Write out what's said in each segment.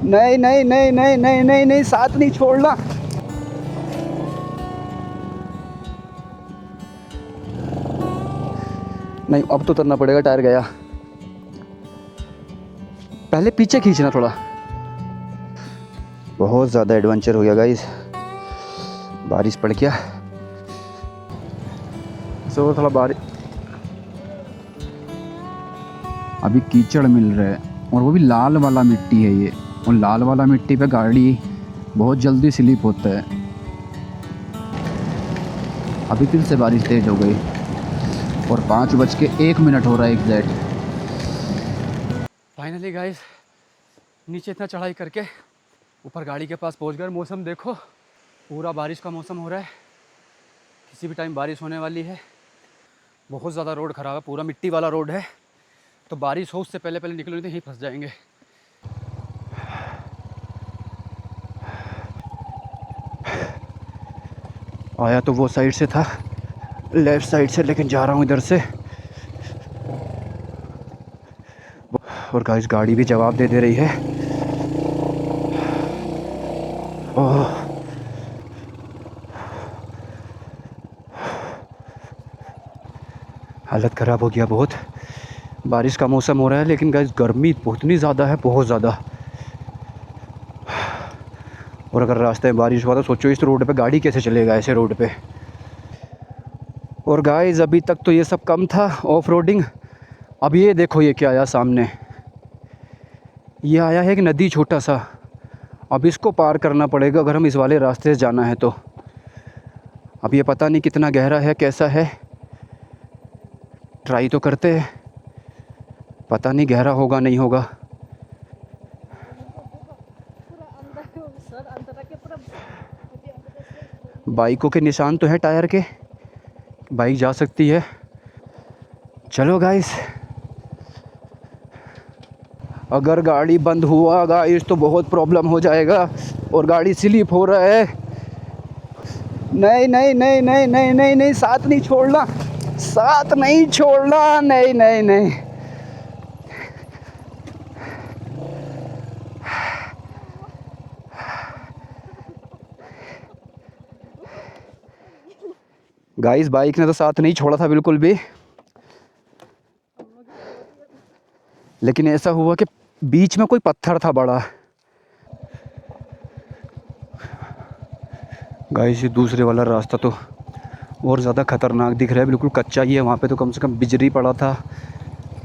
नहीं नहीं नहीं नहीं नहीं नहीं नहीं, साथ नहीं छोड़ना। नहीं, अब तो उतरना पड़ेगा, टायर गया। पहले पीछे खींचना थोड़ा। बहुत ज़्यादा एडवेंचर हो गया गाइस, बारिश पड़ गया। सो थोड़ा बारिश, अभी कीचड़ मिल रहा है और वो भी लाल वाला मिट्टी है ये, और लाल वाला मिट्टी पे गाड़ी बहुत जल्दी स्लिप होता है। अभी फिर से बारिश तेज हो गई और 5:01 हो रहा है एग्जैक्ट। फाइनली गाइस, नीचे इतना चढ़ाई करके ऊपर गाड़ी के पास पहुंच गए। मौसम देखो, पूरा बारिश का मौसम हो रहा है, किसी भी टाइम बारिश होने वाली है। बहुत ज़्यादा रोड ख़राब है, पूरा मिट्टी वाला रोड है, तो बारिश हो उससे पहले पहले निकलो नहीं तो यहीं फंस जाएंगे। आया तो वो साइड से था, लेफ़्ट साइड से, लेकिन जा रहा हूँ इधर से। और गाइस गाड़ी भी जवाब दे रही है। ओह, हालत ख़राब हो गया बहुत। बारिश का मौसम हो रहा है लेकिन गाइस गर्मी इतनी ज़्यादा है, बहुत ज़्यादा। और अगर रास्ते में बारिश हुआ तो सोचो इस रोड पे गाड़ी कैसे चलेगा, ऐसे रोड पे। और गाइस अभी तक तो ये सब कम था, ऑफ रोडिंग। अब ये देखो ये क्या आया सामने, ये आया है एक नदी छोटा सा। अब इसको पार करना पड़ेगा अगर हम इस वाले रास्ते से जाना है तो। अब ये पता नहीं कितना गहरा है, कैसा है, ट्राई तो करते हैं, पता नहीं गहरा होगा नहीं होगा। बाइकों के निशान तो है टायर के, बाइक जा सकती है। चलो गाइस, अगर गाड़ी बंद हुआ गाइस तो बहुत प्रॉब्लम हो जाएगा और गाड़ी स्लिप हो रहा है। नहीं नहीं नहीं नहीं नहीं नहीं नहीं, साथ नहीं छोड़ना, साथ नहीं छोड़ना, नहीं नहीं नहीं। गाइस बाइक ने तो साथ नहीं छोड़ा था बिल्कुल भी, लेकिन ऐसा हुआ कि बीच में कोई पत्थर था बड़ा। गाइस ये दूसरे वाला रास्ता तो और ज़्यादा ख़तरनाक दिख रहा है, बिल्कुल कच्चा ही है। वहाँ पे तो कम से कम बिजली पड़ा था,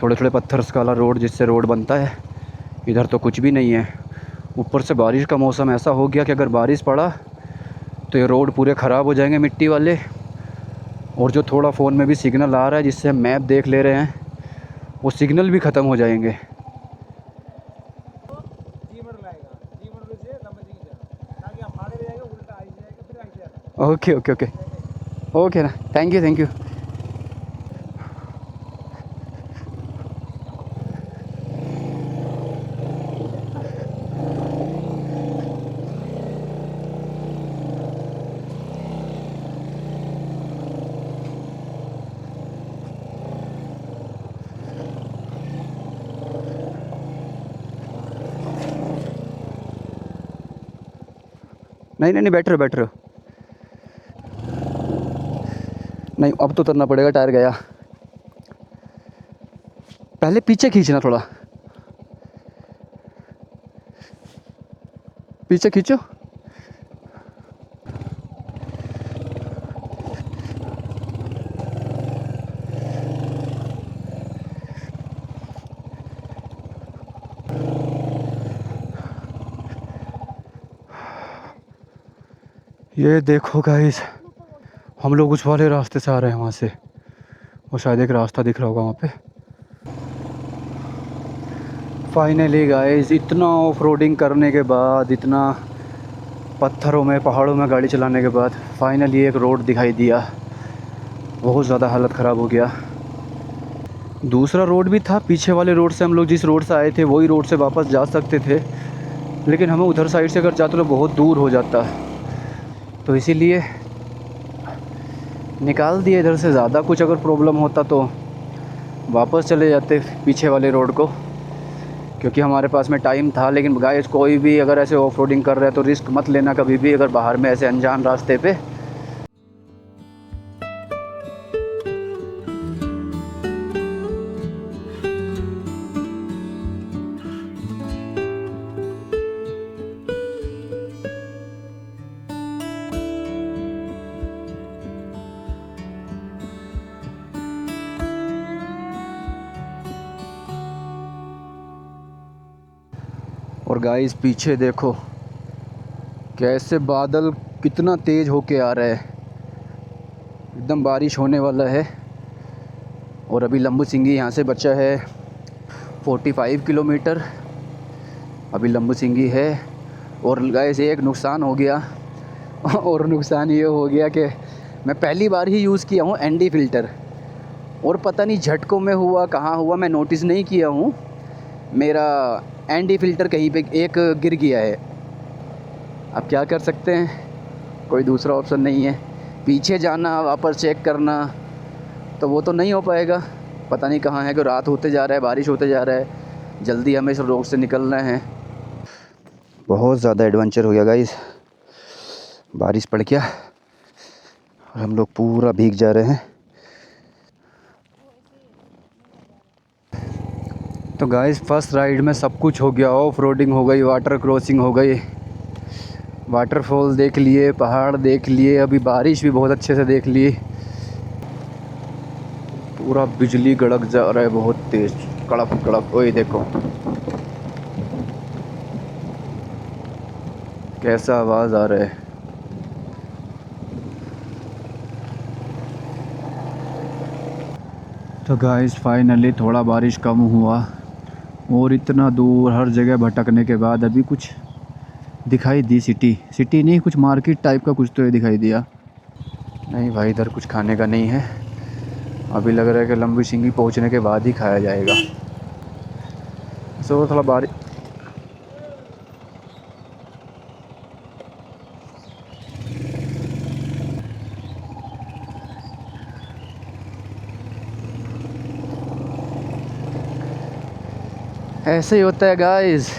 थोड़े थोड़े पत्थर वाला रोड जिससे रोड बनता है। इधर तो कुछ भी नहीं है। ऊपर से बारिश का मौसम ऐसा हो गया कि अगर बारिश पड़ा तो ये रोड पूरे ख़राब हो जाएंगे मिट्टी वाले। और जो थोड़ा फ़ोन में भी सिग्नल आ रहा है जिससे हम मैप देख ले रहे हैं, वो सिग्नल भी ख़त्म हो जाएंगे। ओके ओके ओके ओके ना, थैंक यू थैंक यू। नहीं नहीं नहीं, बैठ रहे हो। नहीं, अब तो उतरना पड़ेगा, टायर गया। पहले पीछे खींचना थोड़ा, पीछे खींचो। ये देखो गाइस, हम लोग उस वाले रास्ते से आ रहे हैं वहाँ से, वो शायद एक रास्ता दिख रहा होगा वहाँ पे। फाइनली गाइस, इतना ऑफ रोडिंग करने के बाद, इतना पत्थरों में पहाड़ों में गाड़ी चलाने के बाद फाइनली एक रोड दिखाई दिया। बहुत ज़्यादा हालत ख़राब हो गया। दूसरा रोड भी था, पीछे वाले रोड से हम लोग जिस रोड से आए थे वही रोड से वापस जा सकते थे, लेकिन हमें उधर साइड से अगर जाते तो बहुत दूर हो जाता, तो इसीलिए निकाल दिए इधर से। ज़्यादा कुछ अगर प्रॉब्लम होता तो वापस चले जाते पीछे वाले रोड को, क्योंकि हमारे पास में टाइम था। लेकिन गाइस कोई भी अगर ऐसे ऑफ रोडिंग कर रहा है तो रिस्क मत लेना कभी भी, अगर बाहर में ऐसे अनजान रास्ते पे। और गाइस पीछे देखो कैसे बादल कितना तेज़ होके आ रहा है, एकदम बारिश होने वाला है। और अभी लंबू सिंगी यहाँ से बचा है 45 किलोमीटर, अभी लंबू सिंगी है। और गाइस एक नुकसान हो गया और नुकसान ये हो गया कि मैं पहली बार ही यूज़ किया हूँ एनडी फ़िल्टर, और पता नहीं झटकों में हुआ कहाँ हुआ मैं नोटिस नहीं किया हूँ, मेरा एनडी फ़िल्टर कहीं पे एक गिर गया है। अब क्या कर सकते हैं, कोई दूसरा ऑप्शन नहीं है, पीछे जाना वापस चेक करना तो वो तो नहीं हो पाएगा। पता नहीं कहाँ है कि रात होते जा रहा है, बारिश होते जा रहा है, जल्दी हमें इस रोड से निकलना है। बहुत ज़्यादा एडवेंचर हो गया गाइस, बारिश पड़ गया और हम लोग पूरा भीग जा रहे हैं। तो गाइस फर्स्ट राइड में सब कुछ हो गया, ऑफ रोडिंग हो गई, वाटर क्रॉसिंग हो गई, वाटरफॉल देख लिए, पहाड़ देख लिए, अभी बारिश भी बहुत अच्छे से देख ली। पूरा बिजली गड़क जा रहा है बहुत तेज़, कड़क कड़क। ओए देखो कैसा आवाज़ आ रहा है। तो गाइस फाइनली थोड़ा बारिश कम हुआ और इतना दूर हर जगह भटकने के बाद अभी कुछ दिखाई दी, सिटी नहीं, कुछ मार्केट टाइप का कुछ तो ये दिखाई दिया। नहीं भाई इधर कुछ खाने का नहीं है, अभी लग रहा है कि लंबी सिंगी पहुंचने के बाद ही खाया जाएगा। सो थोड़ा बारिश ऐसे ही होता है गाइस।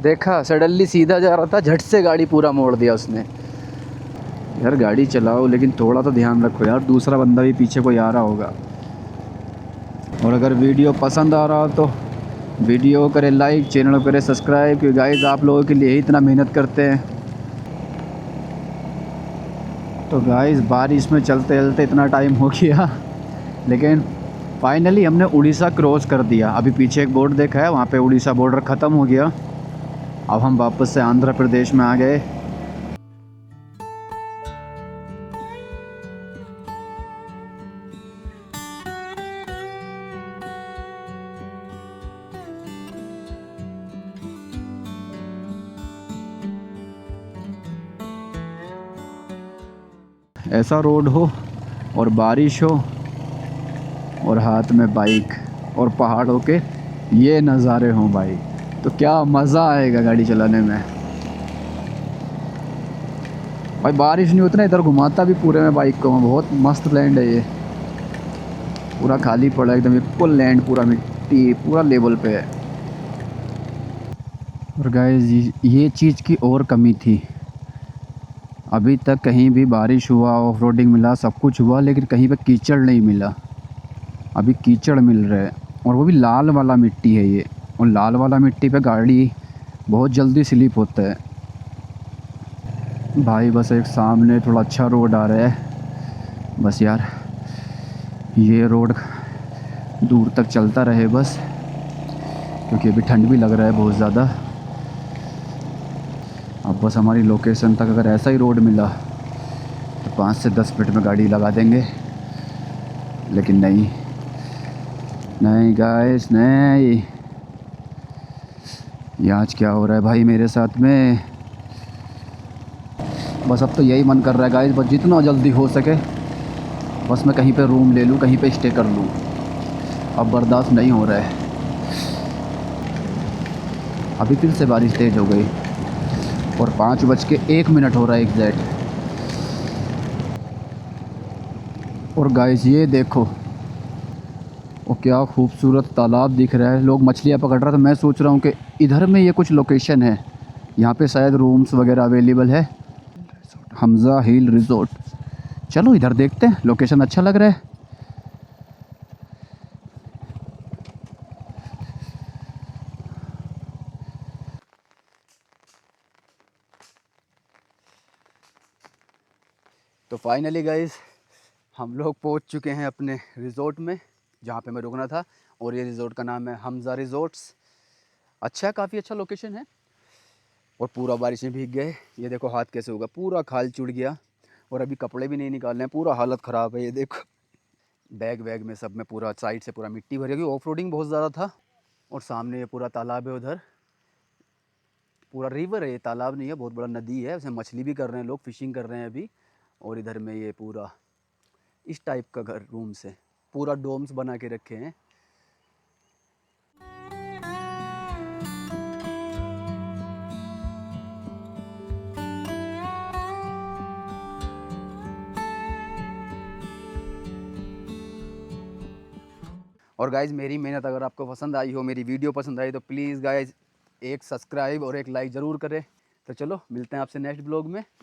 देखा सडनली सीधा जा रहा था, झट से गाड़ी पूरा मोड़ दिया उसने। यार गाड़ी चलाओ लेकिन थोड़ा तो ध्यान रखो यार, दूसरा बंदा भी पीछे कोई आ रहा होगा। और अगर वीडियो पसंद आ रहा हो तो वीडियो करें लाइक, चैनल करें सब्सक्राइब, क्योंकि गाइस आप लोगों के लिए ही इतना मेहनत करते हैं। तो गाइस बारिश में चलते चलते इतना टाइम हो गया, लेकिन फाइनली हमने उड़ीसा क्रॉस कर दिया। अभी पीछे एक बोर्ड देखा है, वहाँ पे उड़ीसा बॉर्डर ख़त्म हो गया। अब हम वापस से आंध्र प्रदेश में आ गए। ऐसा रोड हो और बारिश हो और हाथ में बाइक और पहाड़ों के ये नज़ारे हों भाई, तो क्या मज़ा आएगा गाड़ी चलाने में। भाई बारिश नहीं होती ना, इधर घुमाता भी पूरे में बाइक को, बहुत मस्त लैंड है ये, पूरा खाली पड़ा है एकदम, फुल लैंड, पूरा मिट्टी पूरा लेवल पे है। और गाइस ये चीज़ की और कमी थी, अभी तक कहीं भी बारिश हुआ, ऑफ रोडिंग मिला, सब कुछ हुआ, लेकिन कहीं पे कीचड़ नहीं मिला। अभी कीचड़ मिल रहा है, और वो भी लाल वाला मिट्टी है ये, और लाल वाला मिट्टी पे गाड़ी बहुत जल्दी स्लिप होता है भाई। बस एक सामने थोड़ा अच्छा रोड आ रहा है, बस यार ये रोड दूर तक चलता रहे बस, क्योंकि अभी ठंड भी लग रहा है बहुत ज़्यादा। अब बस हमारी लोकेशन तक अगर ऐसा ही रोड मिला तो 5 से 10 मिनट में गाड़ी लगा देंगे, लेकिन नहीं नहीं गाइस नहीं। ये आज क्या हो रहा है भाई मेरे साथ में। बस अब तो यही मन कर रहा है गाइस, बस जितना जल्दी हो सके बस मैं कहीं पे रूम ले लूँ, कहीं पे स्टे कर लूँ, अब बर्दाश्त नहीं हो रहा है। अभी फिर से बारिश तेज़ हो गई और 5:01 हो रहा है एग्जैक्ट। और गाइस ये देखो और क्या खूबसूरत तालाब दिख रहा है। लोग मछलियाँ पकड़ रहा था। मैं सोच रहा हूँ कि इधर में ये कुछ लोकेशन है, यहाँ पे शायद रूम्स वगैरह अवेलेबल है। हमज़ा हिल रिज़ॉर्ट, चलो इधर देखते हैं, लोकेशन अच्छा लग रहा है। तो फाइनली गाइस हम लोग पहुंच चुके हैं अपने रिज़ॉर्ट में, जहां पे मैं रुकना था। और ये रिज़ॉर्ट का नाम है हमज़ा रिज़ॉर्ट्स। अच्छा है, काफ़ी अच्छा लोकेशन है। और पूरा बारिश में भीग गए। ये देखो हाथ कैसे होगा, पूरा खाल चुड़ गया। और अभी कपड़े भी नहीं निकालने हैं, पूरा हालत ख़राब है। ये देखो बैग वैग में सब में पूरा साइड से पूरा मिट्टी भरी, क्योंकि ऑफ रोडिंग बहुत ज़्यादा था। और सामने ये पूरा तालाब है, उधर पूरा रिवर है, ये तालाब नहीं है, बहुत बड़ा नदी है। उसमें मछली भी कर रहे हैं लोग, फिशिंग कर रहे हैं अभी। और इधर में ये पूरा इस टाइप का घर रूम से पूरा डोम्स बना के रखे हैं। और गाइज मेरी मेहनत अगर आपको पसंद आई हो, मेरी वीडियो पसंद आई, तो प्लीज़ गाइज एक सब्सक्राइब और एक लाइक ज़रूर करें। तो चलो मिलते हैं आपसे नेक्स्ट ब्लॉग में।